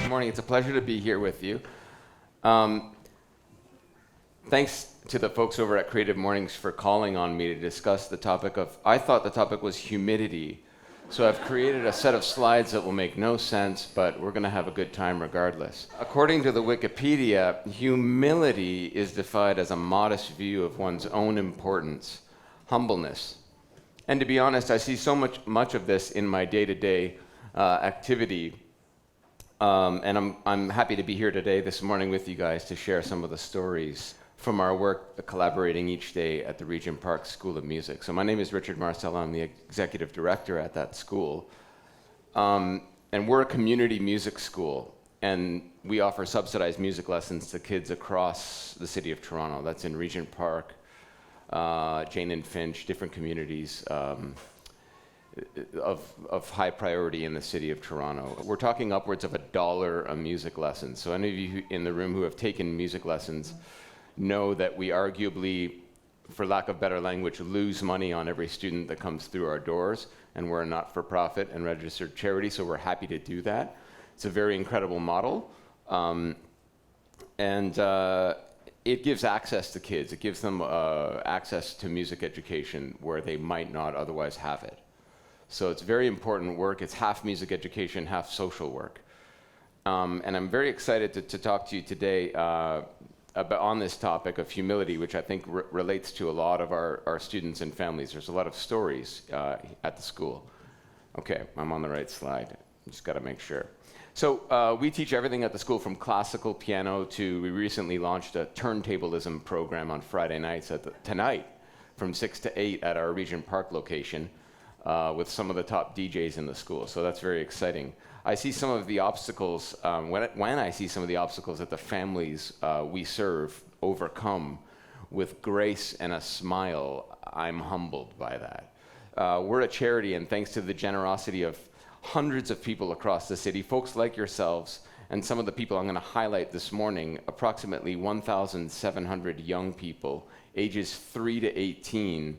Morning. It's a pleasure to be here with you. Thanks to the folks over at CreativeMornings for calling on me to discuss the topic of, I thought the topic was humidity. So I've created a set of slides that will make no sense, but we're going to have a good time regardless. According to the Wikipedia, humility is defined as a modest view of one's own importance, humbleness. And to be honest, I see so much of this in my day-to-day activity. And I'm happy to be here today, this morning, with you guys to share some of the stories from our work collaborating each day at the Regent Park School of Music. So my name is Richard Marsella. I'm the executive director at that school. And we're a community music school, and we offer subsidized music lessons to kids across the city of Toronto. That's in Regent Park, Jane and Finch, different communities of high priority in the city of Toronto. We're talking upwards of $1 a music lesson. So any of you in the room who have taken music lessons know that we arguably, for lack of better language, lose money on every student that comes through our doors, and we're a not-for-profit and registered charity, so we're happy to do that. It's a very incredible model, and it gives access to kids. It gives them access to music education where they might not otherwise have it. So it's very important work. It's half music education, half social work. And I'm very excited to talk to you today on this topic of humility, which I think relates to a lot of our students and families. There's a lot of stories at the school. Okay, I'm on the right slide. Just got to make sure. So we teach everything at the school from classical piano to, we recently launched a turntablism program on Friday nights tonight from 6 to 8 at our Regent Park location. With some of the top DJs in the school, so that's very exciting. I see some of the obstacles, when I see some of the obstacles that the families we serve overcome with grace and a smile, I'm humbled by that. We're a charity, and thanks to the generosity of hundreds of people across the city, folks like yourselves, and some of the people I'm going to highlight this morning, approximately 1,700 young people, ages 3 to 18,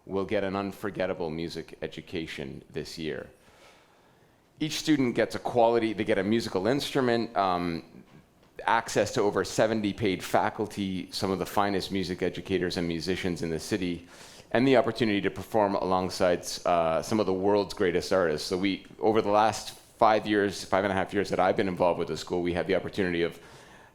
will get an unforgettable music education this year. Each student gets they get a musical instrument, access to over 70 paid faculty, some of the finest music educators and musicians in the city, and the opportunity to perform alongside some of the world's greatest artists. So over the last 5.5 years that I've been involved with the school, we had the opportunity of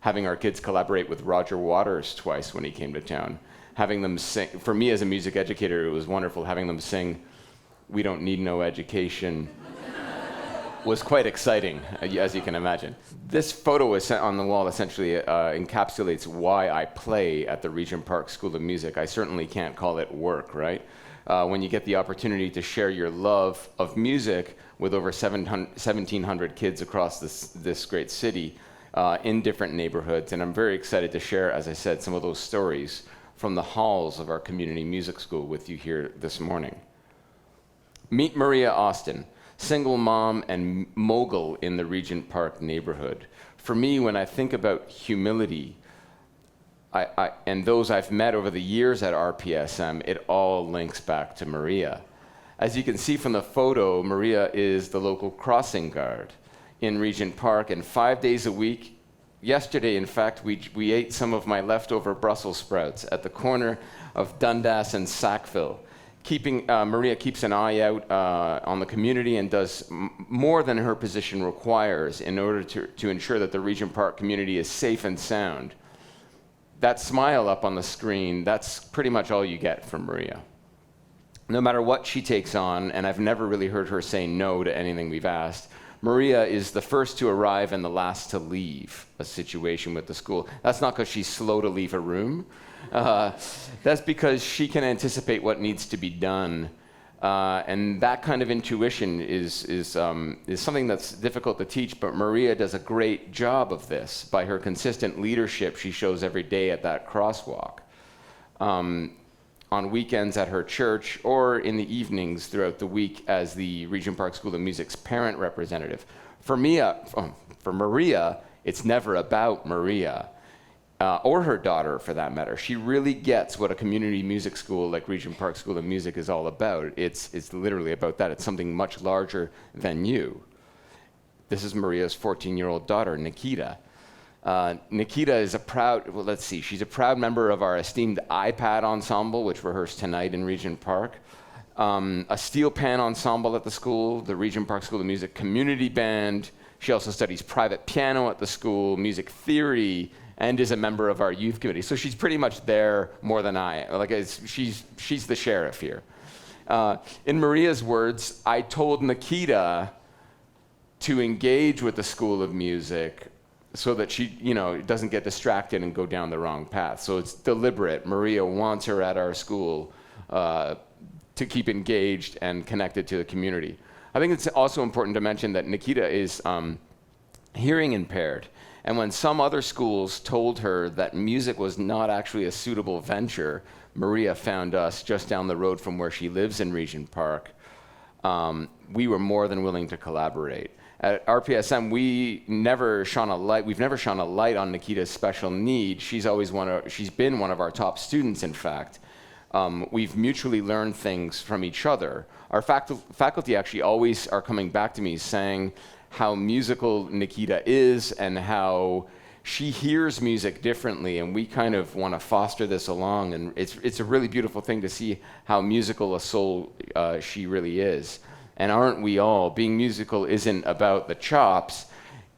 having our kids collaborate with Roger Waters twice when he came to town. Having them sing, for me as a music educator, it was wonderful. Having them sing "We Don't Need No Education" was quite exciting, as you can imagine. This photo is on the wall essentially encapsulates why I play at the Regent Park School of Music. I certainly can't call it work, right? When you get the opportunity to share your love of music with over 1,700 kids across this great city in different neighborhoods, and I'm very excited to share, as I said, some of those stories from the halls of our community music school with you here this morning. Meet Maria Austin, single mom and mogul in the Regent Park neighborhood. For me, when I think about humility, and those I've met over the years at RPSM, it all links back to Maria. As you can see from the photo, Maria is the local crossing guard in Regent Park, and 5 days a week, yesterday, in fact, we ate some of my leftover Brussels sprouts at the corner of Dundas and Sackville. Maria keeps an eye out on the community and does more than her position requires in order to ensure that the Regent Park community is safe and sound. That smile up on the screen, that's pretty much all you get from Maria. No matter what she takes on, and I've never really heard her say no to anything we've asked, Maria is the first to arrive and the last to leave a situation with the school. That's not because she's slow to leave a room. That's because she can anticipate what needs to be done. And that kind of intuition is something that's difficult to teach, but Maria does a great job of this by her consistent leadership she shows every day at that crosswalk. on weekends at her church, or in the evenings throughout the week as the Regent Park School of Music's parent representative. For Maria, it's never about Maria, or her daughter for that matter. She really gets what a community music school like Regent Park School of Music is all about. It's literally about that. It's something much larger than you. This is Maria's 14-year-old daughter, Nikita. Nikita is she's a proud member of our esteemed iPad ensemble, which rehearsed tonight in Regent Park. A steel pan ensemble at the school, the Regent Park School of Music community band. She also studies private piano at the school, music theory, and is a member of our youth committee. So she's pretty much there more than I am. She's the sheriff here. In Maria's words, I told Nikita to engage with the School of Music so that she, doesn't get distracted and go down the wrong path. So it's deliberate. Maria wants her at our school to keep engaged and connected to the community. I think it's also important to mention that Nikita is hearing impaired. And when some other schools told her that music was not actually a suitable venture, Maria found us just down the road from where she lives in Regent Park. We were more than willing to collaborate. At RPSM, we've never shone a light on Nikita's special need. She's been one of our top students, in fact. We've mutually learned things from each other. Our faculty actually always are coming back to me saying how musical Nikita is and how she hears music differently, and we kind of want to foster this along. And it's a really beautiful thing to see how musical a soul she really is. And aren't we all? Being musical isn't about the chops,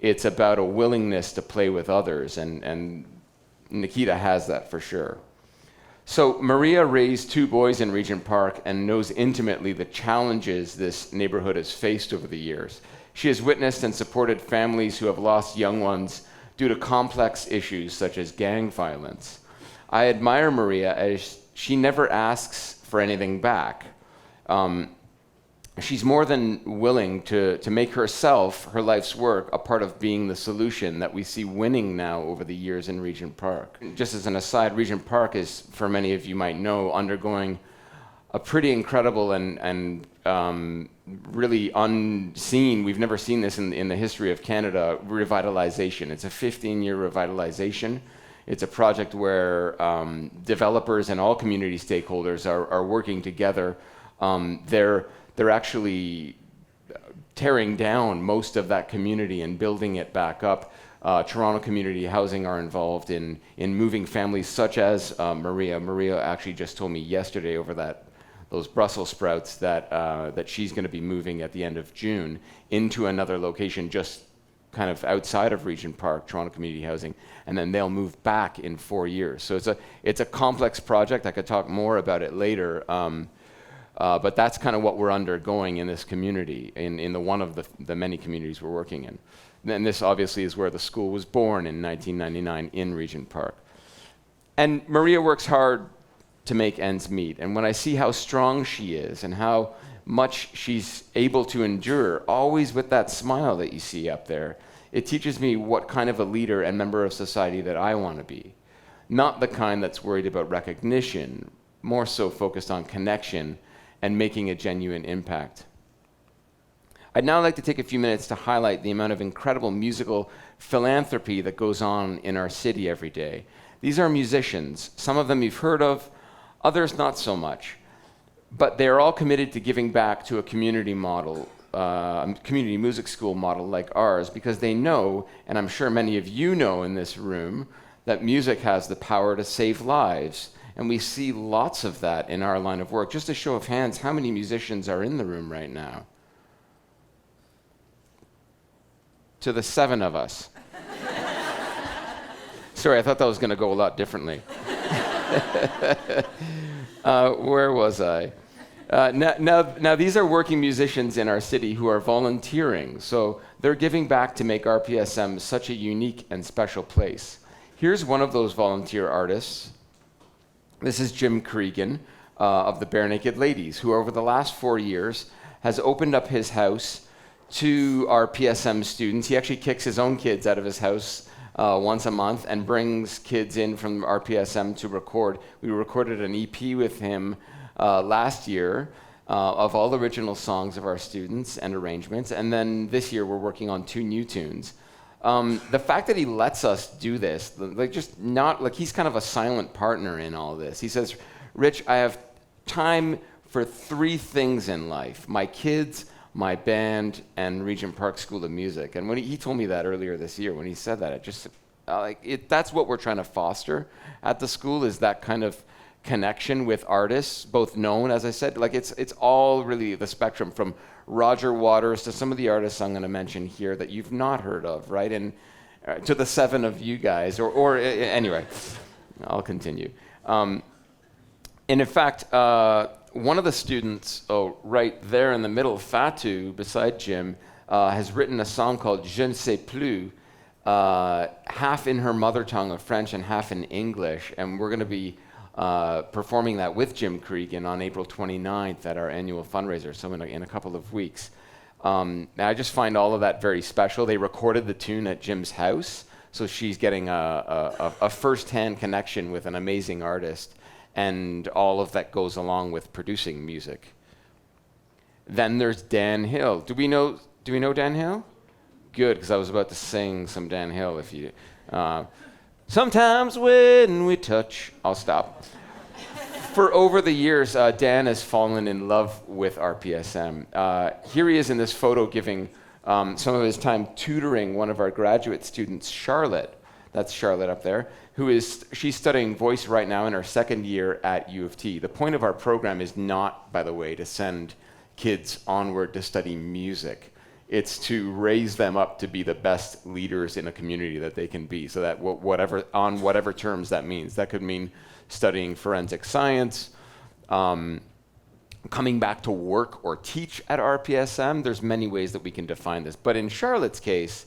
it's about a willingness to play with others, and Nikita has that for sure. So Maria raised 2 boys in Regent Park and knows intimately the challenges this neighborhood has faced over the years. She has witnessed and supported families who have lost young ones due to complex issues such as gang violence. I admire Maria as she never asks for anything back. She's more than willing to make herself, her life's work, a part of being the solution that we see winning now over the years in Regent Park. Just as an aside, Regent Park is, for many of you might know, undergoing a pretty incredible and really unseen, we've never seen this in the history of Canada, revitalization. It's a 15-year revitalization. It's a project where developers and all community stakeholders are working together. They're actually tearing down most of that community and building it back up. Toronto Community Housing are involved in moving families such as Maria. Maria actually just told me yesterday over those Brussels sprouts that she's going to be moving at the end of June into another location just kind of outside of Regent Park, Toronto Community Housing, and then they'll move back in 4 years. So it's a complex project. I could talk more about it later. But that's kind of what we're undergoing in this community, in one of the many communities we're working in. And this obviously is where the school was born in 1999 in Regent Park. And Maria works hard to make ends meet. And when I see how strong she is and how much she's able to endure, always with that smile that you see up there, it teaches me what kind of a leader and member of society that I want to be. Not the kind that's worried about recognition, more so focused on connection and making a genuine impact. I'd now like to take a few minutes to highlight the amount of incredible musical philanthropy that goes on in our city every day. These are musicians. Some of them you've heard of, others not so much. But they're all committed to giving back to a community model, a community music school model like ours, because they know, and I'm sure many of you know in this room, that music has the power to save lives. And we see lots of that in our line of work. Just a show of hands, how many musicians are in the room right now? To the 7 of us. Sorry, I thought that was going to go a lot differently. Where was I? Now, these are working musicians in our city who are volunteering. So they're giving back to make RPSM such a unique and special place. Here's one of those volunteer artists. This is Jim Cregan of the Bare Naked Ladies, who over the last 4 years has opened up his house to our PSM students. He actually kicks his own kids out of his house once a month and brings kids in from RPSM to record. We recorded an EP with him last year of all original songs of our students and arrangements, and then this year we're working on 2 new tunes. The fact that he lets us do this, he's kind of a silent partner in all this. He says, Rich, I have time for 3 things in life: my kids, my band, and Regent Park School of Music. And when he told me that earlier this year, when he said that, it just, that's what we're trying to foster at the school, is that kind of connection with artists, both known, as I said, it's all really the spectrum from Roger Waters to some of the artists I'm going to mention here that you've not heard of, right? And to the 7 of you guys, anyway, I'll continue. And in fact, one of the students, right there in the middle, Fatou, beside Jim, has written a song called Je ne sais plus, half in her mother tongue of French and half in English, and we're going to be performing that with Jim Cregan on April 29th at our annual fundraiser, so in a couple of weeks. And I just find all of that very special. They recorded the tune at Jim's house, so she's getting a first-hand connection with an amazing artist, and all of that goes along with producing music. Then there's Dan Hill. Do we know Dan Hill? Good, because I was about to sing some Dan Hill if you... Sometimes when we touch... I'll stop. For over the years, Dan has fallen in love with RPSM. Here he is in this photo giving some of his time tutoring one of our graduate students, Charlotte. That's Charlotte up there, she's studying voice right now in her 2nd year at U of T. The point of our program is not, by the way, to send kids onward to study music. It's to raise them up to be the best leaders in a community that they can be, so that on whatever terms that means. That could mean studying forensic science, coming back to work or teach at RPSM. There's many ways that we can define this. But in Charlotte's case,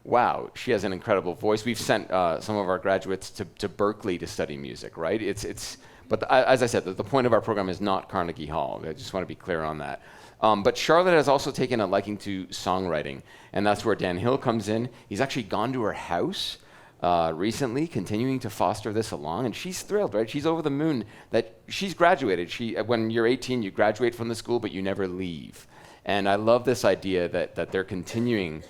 wow, she has an incredible voice. We've sent some of our graduates to Berkeley to study music, right? But as I said, the point of our program is not Carnegie Hall. I just want to be clear on that. But Charlotte has also taken a liking to songwriting, and that's where Dan Hill comes in. He's actually gone to her house recently, continuing to foster this along, and she's thrilled, right? She's over the moon that she's graduated. When you're 18, you graduate from the school, but you never leave. And I love this idea that they're continuing.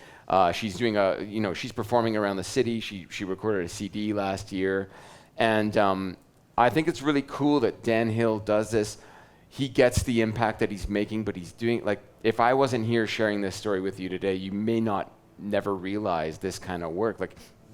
She's doing she's performing around the city. She recorded a CD last year, and I think it's really cool that Dan Hill does this. He gets the impact that he's making, but he's doing, if I wasn't here sharing this story with you today, you may never realize this kind of work.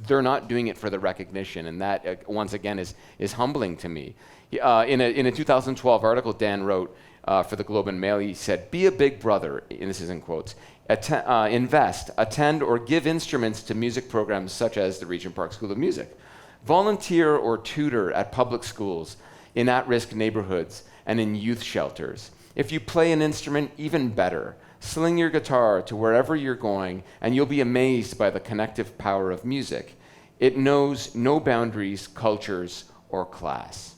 They're not doing it for the recognition, and that once again is humbling to me. In a 2012 article Dan wrote for the Globe and Mail, he said, "Be a big brother," and this is in quotes. Invest, attend, or give instruments to music programs such as the Regent Park School of Music. Volunteer or tutor at public schools, in at-risk neighborhoods, and in youth shelters. If you play an instrument, even better. Sling your guitar to wherever you're going, and you'll be amazed by the connective power of music. It knows no boundaries, cultures, or class.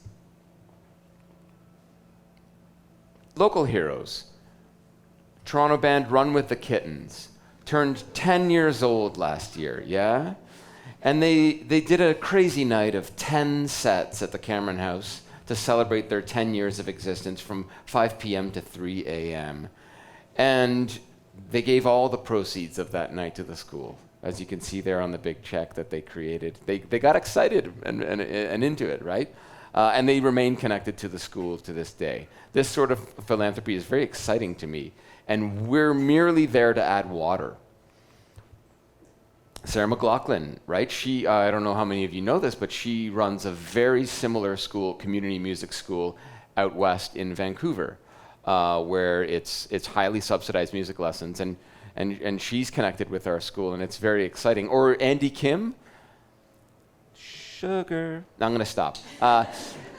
Local heroes. Toronto band Run with the Kittens turned 10 years old last year, yeah? And they did a crazy night of 10 sets at the Cameron House to celebrate their 10 years of existence from 5 p.m. to 3 a.m. And they gave all the proceeds of that night to the school, as you can see there on the big check that they created. They got excited and into it, right? And they remain connected to the school to this day. This sort of philanthropy is very exciting to me. And we're merely there to add water. Sarah McLaughlin, right? I don't know how many of you know this, but she runs a very similar school, community music school, out west in Vancouver, where it's highly subsidized music lessons, and she's connected with our school, and it's very exciting. Or Andy Kim, sugar. No, I'm going to stop.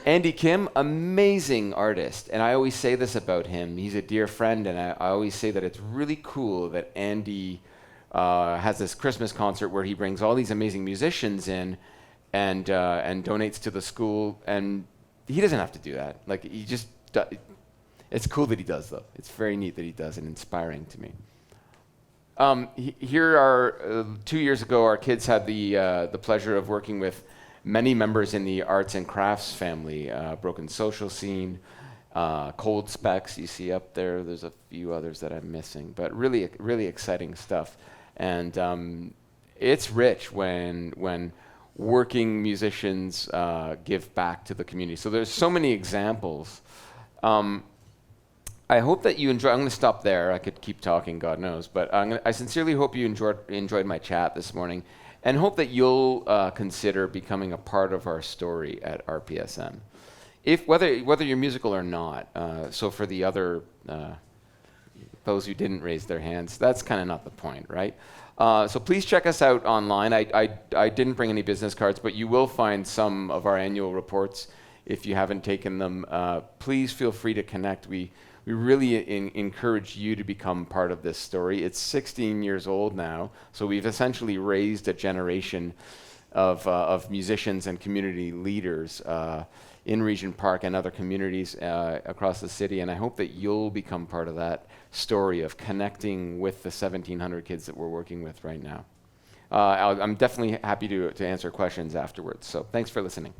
Andy Kim, amazing artist, and I always say this about him. He's a dear friend, and I always say that it's really cool that Andy has this Christmas concert where he brings all these amazing musicians in and donates to the school, and he doesn't have to do that. He just it's cool that he does, though. It's very neat that he does, and inspiring to me. Here are 2 years ago, our kids had the pleasure of working with many members in the arts and crafts family, Broken Social Scene, Cold Specs. You see up there. There's a few others that I'm missing, but really exciting stuff. And it's rich when working musicians give back to the community. So there's so many examples. I hope that you enjoy. I'm going to stop there. I could keep talking, God knows, but I sincerely hope you enjoyed my chat this morning, and hope that you'll consider becoming a part of our story at RPSM, if whether you're musical or not. So for the other those who didn't raise their hands, that's kind of not the point, right? So please check us out online. I didn't bring any business cards, but you will find some of our annual reports if you haven't taken them. Please feel free to connect. We really encourage you to become part of this story. It's 16 years old now, so we've essentially raised a generation of musicians and community leaders in Regent Park and other communities across the city, and I hope that you'll become part of that story of connecting with the 1,700 kids that we're working with right now. I'm definitely happy to answer questions afterwards, so thanks for listening.